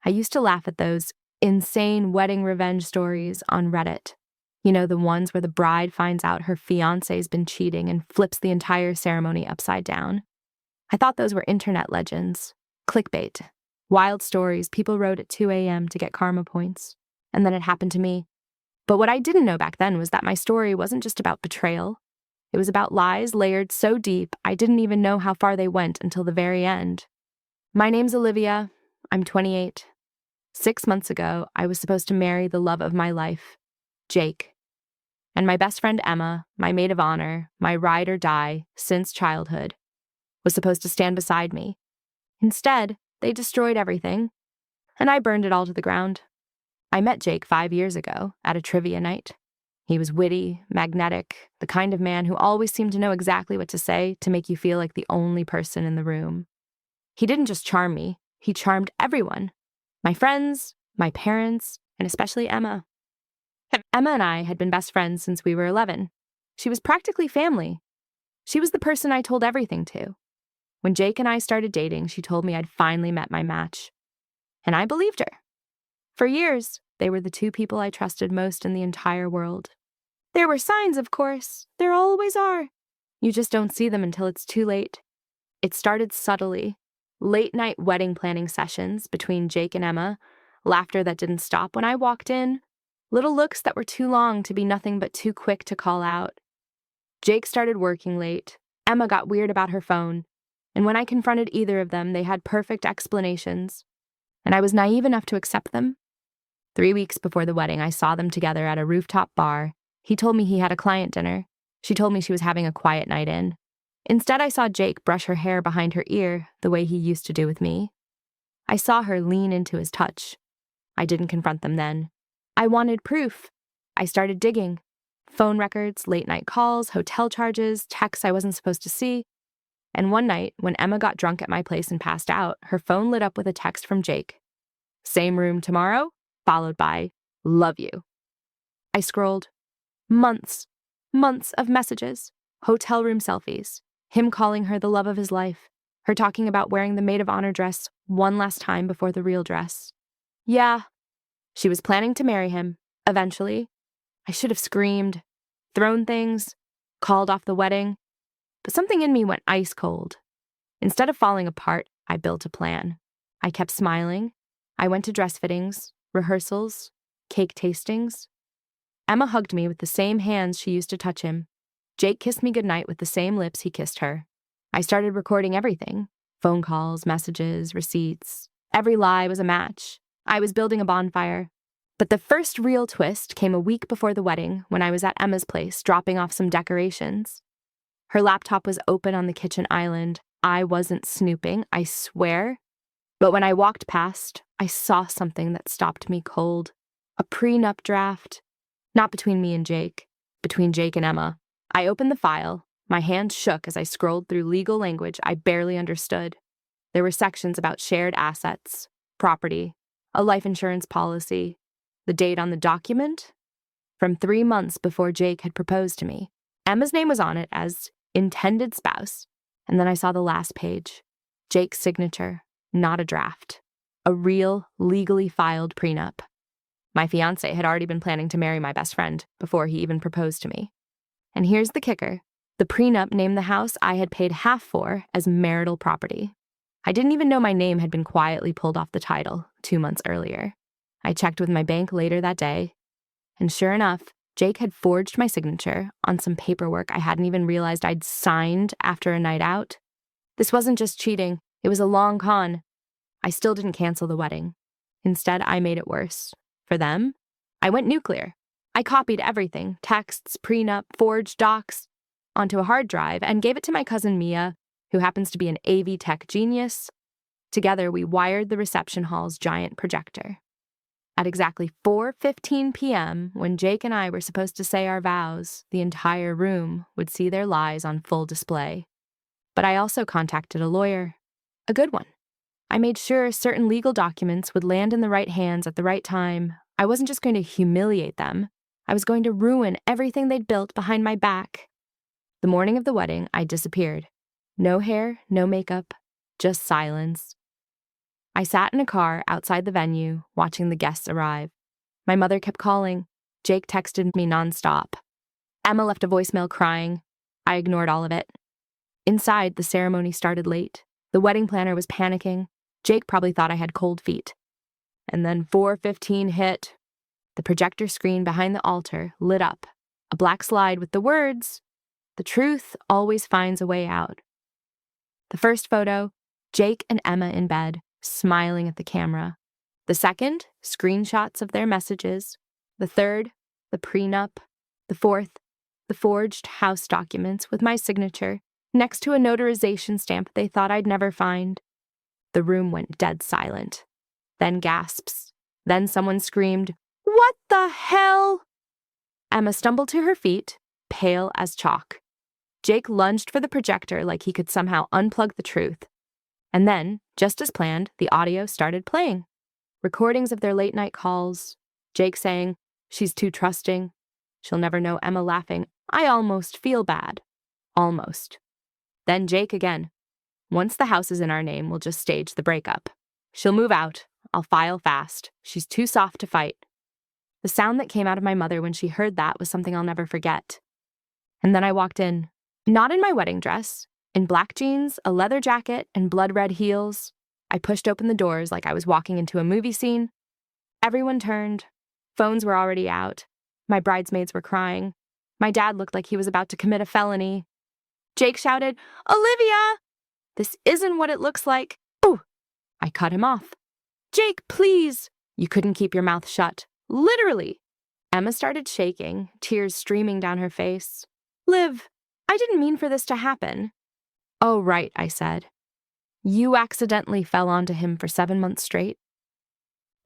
I used to laugh at those insane wedding revenge stories on Reddit. You know, the ones where the bride finds out her fiancé's been cheating and flips the entire ceremony upside down. I thought those were internet legends, clickbait, wild stories people wrote at 2 a.m. to get karma points. And then it happened to me. But what I didn't know back then was that my story wasn't just about betrayal. It was about lies layered so deep I didn't even know how far they went until the very end. My name's Olivia. I'm 28. 6 months ago, I was supposed to marry the love of my life, Jake. And my best friend Emma, my maid of honor, my ride or die since childhood, was supposed to stand beside me. Instead, they destroyed everything, and I burned it all to the ground. I met Jake 5 years ago at a trivia night. He was witty, magnetic, the kind of man who always seemed to know exactly what to say to make you feel like the only person in the room. He didn't just charm me, he charmed everyone. My friends, my parents, and especially Emma. Emma and I had been best friends since we were 11. She was practically family. She was the person I told everything to. When Jake and I started dating, she told me I'd finally met my match. And I believed her. For years, they were the two people I trusted most in the entire world. There were signs, of course. There always are. You just don't see them until it's too late. It started subtly. Late-night wedding planning sessions between Jake and Emma, laughter that didn't stop when I walked in, little looks that were too long to be nothing but too quick to call out. Jake started working late. Emma got weird about her phone. And when I confronted either of them, they had perfect explanations. And I was naive enough to accept them. 3 weeks before the wedding, I saw them together at a rooftop bar. He told me he had a client dinner. She told me she was having a quiet night in. Instead, I saw Jake brush her hair behind her ear the way he used to do with me. I saw her lean into his touch. I didn't confront them then. I wanted proof. I started digging. Phone records, late-night calls, hotel charges, texts I wasn't supposed to see. And one night, when Emma got drunk at my place and passed out, her phone lit up with a text from Jake. Same room tomorrow, followed by, love you. I scrolled. Months of messages, hotel room selfies, him calling her the love of his life, her talking about wearing the maid of honor dress one last time before the real dress. Yeah, she was planning to marry him, eventually. I should have screamed, thrown things, called off the wedding, but something in me went ice cold. Instead of falling apart, I built a plan. I kept smiling. I went to dress fittings, rehearsals, cake tastings. Emma hugged me with the same hands she used to touch him. Jake kissed me goodnight with the same lips he kissed her. I started recording everything. Phone calls, messages, receipts. Every lie was a match. I was building a bonfire. But the first real twist came a week before the wedding when I was at Emma's place dropping off some decorations. Her laptop was open on the kitchen island. I wasn't snooping, I swear. But when I walked past, I saw something that stopped me cold. A prenup draft. Not between me and Jake, between Jake and Emma. I opened the file. My hands shook as I scrolled through legal language I barely understood. There were sections about shared assets, property, a life insurance policy, the date on the document, from 3 months before Jake had proposed to me. Emma's name was on it as intended spouse, and then I saw the last page. Jake's signature, not a draft. A real, legally filed prenup. My fiancé had already been planning to marry my best friend before he even proposed to me. And here's the kicker. The prenup named the house I had paid half for as marital property. I didn't even know my name had been quietly pulled off the title 2 months earlier. I checked with my bank later that day, and sure enough, Jake had forged my signature on some paperwork I hadn't even realized I'd signed after a night out. This wasn't just cheating, it was a long con. I still didn't cancel the wedding. Instead, I made it worse. For them, I went nuclear. I copied everything, texts, prenup, forged docs, onto a hard drive and gave it to my cousin Mia, who happens to be an AV tech genius. Together, we wired the reception hall's giant projector. At exactly 4:15 p.m., when Jake and I were supposed to say our vows, the entire room would see their lies on full display. But I also contacted a lawyer, a good one. I made sure certain legal documents would land in the right hands at the right time. I wasn't just going to humiliate them. I was going to ruin everything they'd built behind my back. The morning of the wedding, I disappeared. No hair, no makeup, just silence. I sat in a car outside the venue, watching the guests arrive. My mother kept calling. Jake texted me nonstop. Emma left a voicemail crying. I ignored all of it. Inside, the ceremony started late. The wedding planner was panicking. Jake probably thought I had cold feet. And then 4:15 hit. The projector screen behind the altar lit up. A black slide with the words, "The truth always finds a way out." The first photo, Jake and Emma in bed, smiling at the camera. The second, screenshots of their messages. The third, the prenup. The fourth, the forged house documents with my signature, next to a notarization stamp they thought I'd never find. The room went dead silent. Then gasps. Then someone screamed, "What the hell?" Emma stumbled to her feet, pale as chalk. Jake lunged for the projector like he could somehow unplug the truth. And then, just as planned, the audio started playing. Recordings of their late-night calls. Jake saying, "She's too trusting. She'll never know," Emma laughing, "I almost feel bad." Almost. Then Jake again. "Once the house is in our name, we'll just stage the breakup. She'll move out. I'll file fast. She's too soft to fight." The sound that came out of my mother when she heard that was something I'll never forget. And then I walked in. Not in my wedding dress. In black jeans, a leather jacket, and blood-red heels. I pushed open the doors like I was walking into a movie scene. Everyone turned. Phones were already out. My bridesmaids were crying. My dad looked like he was about to commit a felony. Jake shouted, "Olivia! This isn't what it looks like." Oh! I cut him off. "Jake, please!" "You couldn't keep your mouth shut. Literally." Emma started shaking, tears streaming down her face. "Liv, I didn't mean for this to happen." "Oh, right," I said. "You accidentally fell onto him for 7 months straight."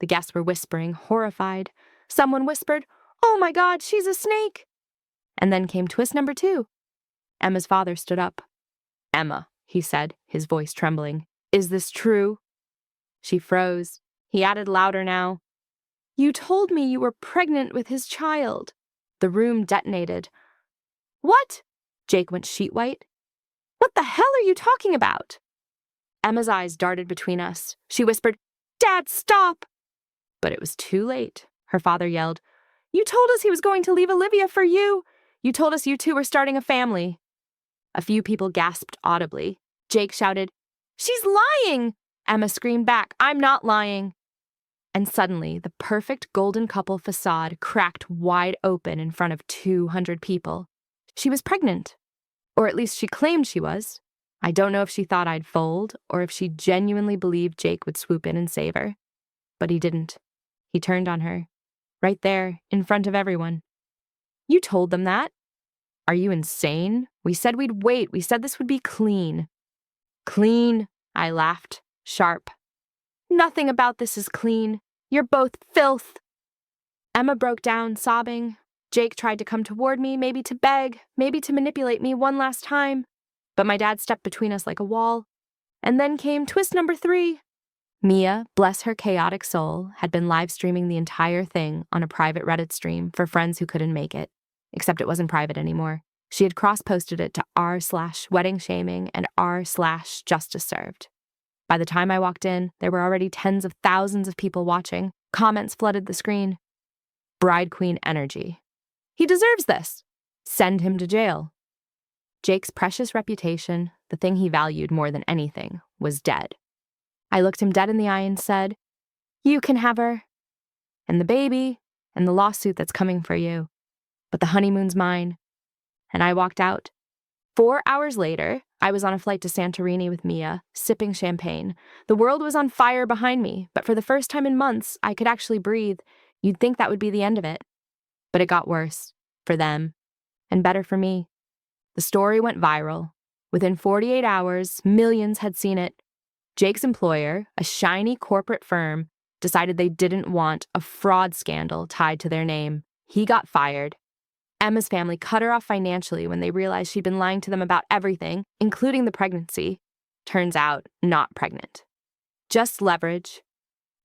The guests were whispering, horrified. Someone whispered, "Oh my God, she's a snake." And then came twist number 2. Emma's father stood up. "Emma," he said, his voice trembling, "is this true?" She froze. He added louder now, "You told me you were pregnant with his child." The room detonated. "What?" Jake went sheet white. "What the hell are you talking about?" Emma's eyes darted between us. She whispered, "Dad, stop!" But it was too late. Her father yelled, "You told us he was going to leave Olivia for you. You told us you two were starting a family." A few people gasped audibly. Jake shouted, "She's lying!" Emma screamed back, "I'm not lying." And suddenly, the perfect golden couple facade cracked wide open in front of 200 people. She was pregnant. Or at least she claimed she was. I don't know if she thought I'd fold, or if she genuinely believed Jake would swoop in and save her. But he didn't. He turned on her. Right there, in front of everyone. "You told them that?" "Are you insane? We said we'd wait. We said this would be clean." "Clean?" I laughed, sharp. "Nothing about this is clean. You're both filth." Emma broke down, sobbing. Jake tried to come toward me, maybe to beg, maybe to manipulate me one last time. But my dad stepped between us like a wall. And then came twist number 3. Mia, bless her chaotic soul, had been live streaming the entire thing on a private Reddit stream for friends who couldn't make it. Except it wasn't private anymore. She had cross-posted it to r/wedding shaming and r/justice served. By the time I walked in, there were already tens of thousands of people watching. Comments flooded the screen. Bride queen energy. "He deserves this. Send him to jail." Jake's precious reputation, the thing he valued more than anything, was dead. I looked him dead in the eye and said, "You can have her. And the baby, and the lawsuit that's coming for you. But the honeymoon's mine." And I walked out. 4 hours later, I was on a flight to Santorini with Mia, sipping champagne. The world was on fire behind me, but for the first time in months, I could actually breathe. You'd think that would be the end of it. But it got worse. For them. And better for me. The story went viral. Within 48 hours, millions had seen it. Jake's employer, a shiny corporate firm, decided they didn't want a fraud scandal tied to their name. He got fired. Emma's family cut her off financially when they realized she'd been lying to them about everything, including the pregnancy. Turns out, not pregnant. Just leverage.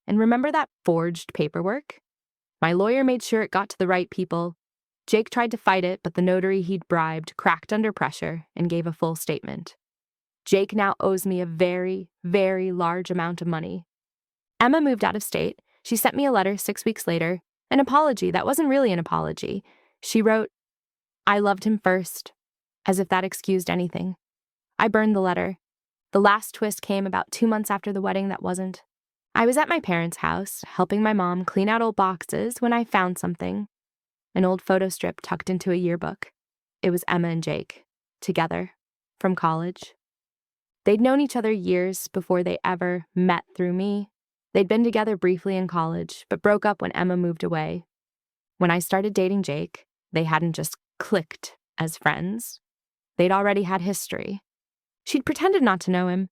And remember that forged paperwork? My lawyer made sure it got to the right people. Jake tried to fight it, but the notary he'd bribed cracked under pressure and gave a full statement. Jake now owes me a very, very large amount of money. Emma moved out of state. She sent me a letter 6 weeks later, an apology that wasn't really an apology. She wrote, "I loved him first," as if that excused anything. I burned the letter. The last twist came about 2 months after the wedding that wasn't. I was at my parents' house, helping my mom clean out old boxes when I found something. An old photo strip tucked into a yearbook. It was Emma and Jake, together, from college. They'd known each other years before they ever met through me. They'd been together briefly in college, but broke up when Emma moved away. When I started dating Jake, they hadn't just clicked as friends. They'd already had history. She'd pretended not to know him.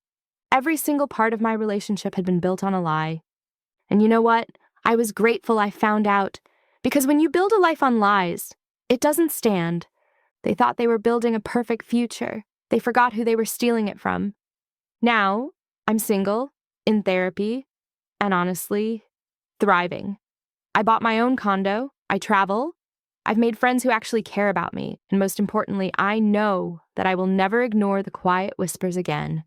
Every single part of my relationship had been built on a lie. And you know what? I was grateful I found out. Because when you build a life on lies, it doesn't stand. They thought they were building a perfect future. They forgot who they were stealing it from. Now, I'm single, in therapy, and honestly, thriving. I bought my own condo. I travel. I've made friends who actually care about me. And most importantly, I know that I will never ignore the quiet whispers again.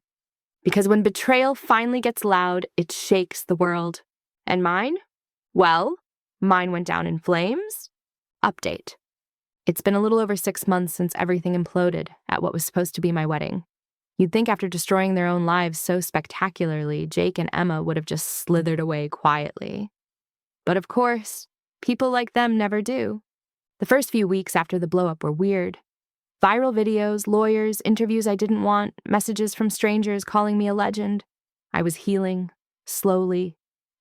Because when betrayal finally gets loud, it shakes the world. And mine? Well, mine went down in flames. Update. It's been a little over 6 months since everything imploded at what was supposed to be my wedding. You'd think after destroying their own lives so spectacularly, Jake and Emma would have just slithered away quietly. But of course, people like them never do. The first few weeks after the blow-up were weird. Viral videos, lawyers, interviews I didn't want, messages from strangers calling me a legend. I was healing, slowly.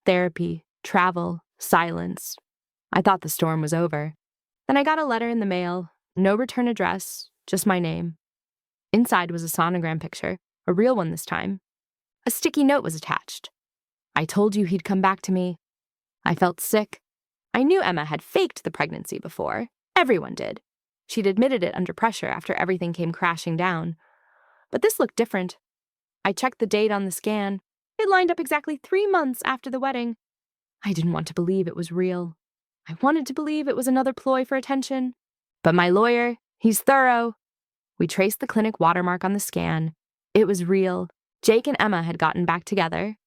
Therapy, travel, silence. I thought the storm was over. Then I got a letter in the mail, no return address, just my name. Inside was a sonogram picture, a real one this time. A sticky note was attached. "I told you he'd come back to me." I felt sick. I knew Emma had faked the pregnancy before. Everyone did. She'd admitted it under pressure after everything came crashing down. But this looked different. I checked the date on the scan. It lined up exactly 3 months after the wedding. I didn't want to believe it was real. I wanted to believe it was another ploy for attention. But my lawyer, he's thorough. We traced the clinic watermark on the scan. It was real. Jake and Emma had gotten back together.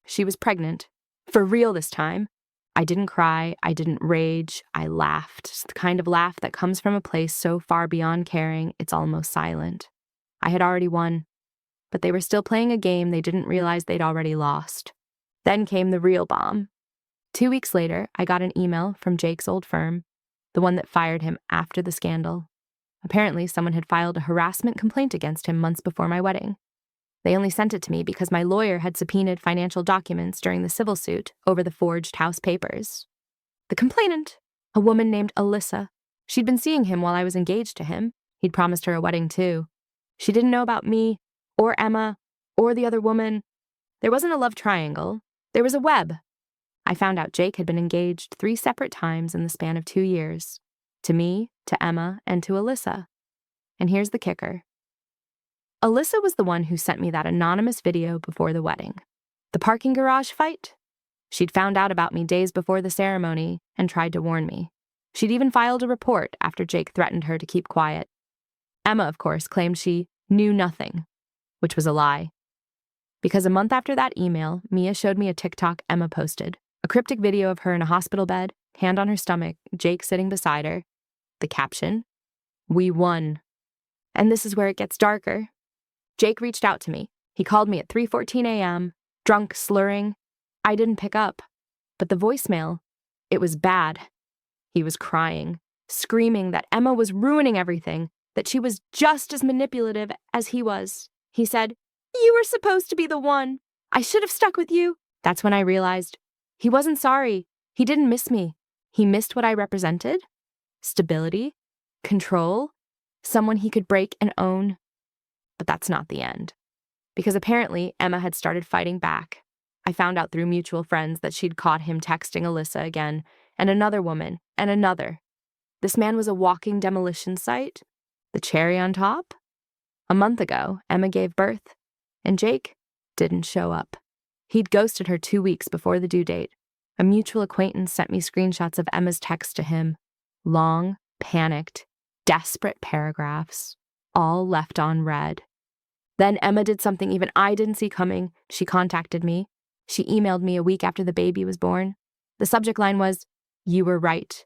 She was pregnant. For real this time. I didn't cry. I didn't rage. I laughed. Just the kind of laugh that comes from a place so far beyond caring, it's almost silent. I had already won. But they were still playing a game they didn't realize they'd already lost. Then came the real bomb. 2 weeks later, I got an email from Jake's old firm, the one that fired him after the scandal. Apparently, someone had filed a harassment complaint against him months before my wedding. They only sent it to me because my lawyer had subpoenaed financial documents during the civil suit over the forged house papers. The complainant, a woman named Alyssa. She'd been seeing him while I was engaged to him. He'd promised her a wedding, too. She didn't know about me, or Emma, or the other woman. There wasn't a love triangle. There was a web. I found out Jake had been engaged 3 separate times in the span of 2 years. To me, to Emma, and to Alyssa. And here's the kicker. Alyssa was the one who sent me that anonymous video before the wedding. The parking garage fight? She'd found out about me days before the ceremony and tried to warn me. She'd even filed a report after Jake threatened her to keep quiet. Emma, of course, claimed she knew nothing, which was a lie. Because a month after that email, Mia showed me a TikTok Emma posted, a cryptic video of her in a hospital bed, hand on her stomach, Jake sitting beside her. The caption, "We won." And this is where it gets darker. Jake reached out to me. He called me at 3:14 a.m., drunk, slurring. I didn't pick up. But the voicemail, it was bad. He was crying, screaming that Emma was ruining everything, that she was just as manipulative as he was. He said, "You were supposed to be the one. I should have stuck with you." That's when I realized he wasn't sorry. He didn't miss me. He missed what I represented. Stability, control, someone he could break and own. But that's not the end. Because apparently Emma had started fighting back. I found out through mutual friends that she'd caught him texting Alyssa again, and another woman, and another. This man was a walking demolition site. The cherry on top? A month ago, Emma gave birth, and Jake didn't show up. He'd ghosted her 2 weeks before the due date. A mutual acquaintance sent me screenshots of Emma's text to him. Long, panicked, desperate paragraphs, all left on read. Then Emma did something even I didn't see coming. She contacted me. She emailed me a week after the baby was born. The subject line was, "You were right."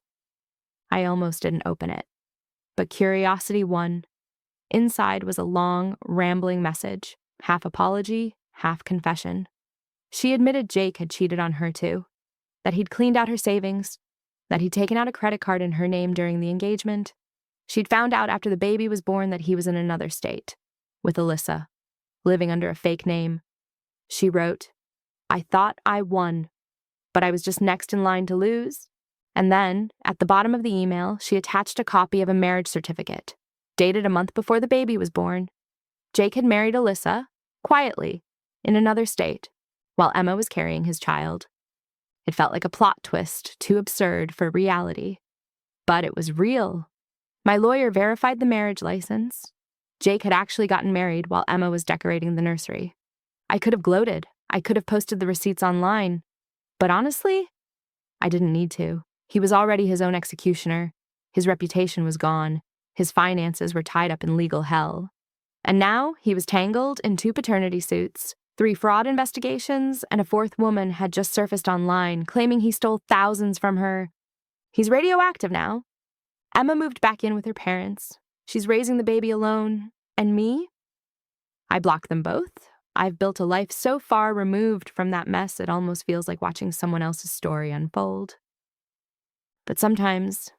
I almost didn't open it. But curiosity won. Inside was a long, rambling message, half apology, half confession. She admitted Jake had cheated on her too, that he'd cleaned out her savings, that he'd taken out a credit card in her name during the engagement. She'd found out after the baby was born that he was in another state, with Alyssa, living under a fake name. She wrote, "I thought I won, but I was just next in line to lose." And then, at the bottom of the email, she attached a copy of a marriage certificate, dated a month before the baby was born. Jake had married Alyssa, quietly, in another state, while Emma was carrying his child. It felt like a plot twist, too absurd for reality. But it was real. My lawyer verified the marriage license. Jake had actually gotten married while Emma was decorating the nursery. I could have gloated. I could have posted the receipts online. But honestly, I didn't need to. He was already his own executioner. His reputation was gone. His finances were tied up in legal hell. And now he was tangled in 2 paternity suits, 3 fraud investigations, and a 4th woman had just surfaced online claiming he stole thousands from her. He's radioactive now. Emma moved back in with her parents. She's raising the baby alone. And me? I blocked them both. I've built a life so far removed from that mess it almost feels like watching someone else's story unfold. But sometimes,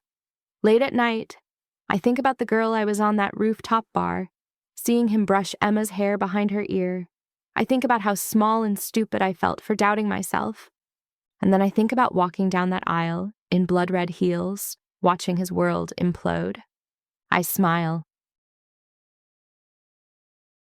late at night, I think about the girl I was on that rooftop bar, seeing him brush Emma's hair behind her ear. I think about how small and stupid I felt for doubting myself. And then I think about walking down that aisle in blood-red heels, watching his world implode. I smile,